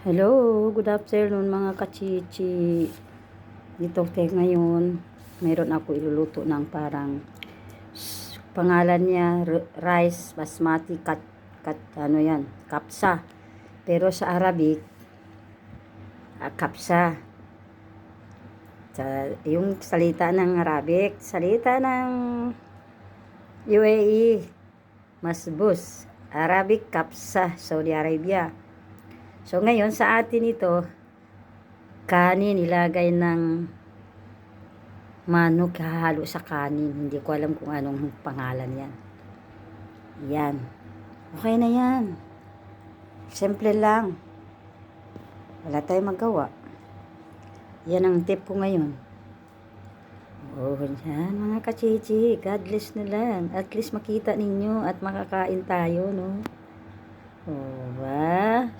Hello, good afternoon mga kachichi. Dito tayo ngayon, mayroon ako iluluto ng parang pangalan niya rice basmati ano yan, kapsa. Pero sa Arabic, kapsa. Yung salita ng Arabic, salita ng UAE, masbus. Arabic kapsa, Saudi Arabia. So ngayon sa atin ito, kanin nilagay ng manok hahalo sa kanin. Hindi ko alam kung anong pangalan yan. Yan. Okay na yan. Simple lang. Wala tayong magawa. Yan ang tip ko ngayon. Oh, yan mga kachichi. God bless na lang. At least makita ninyo at makakain tayo, no? Oh, ba?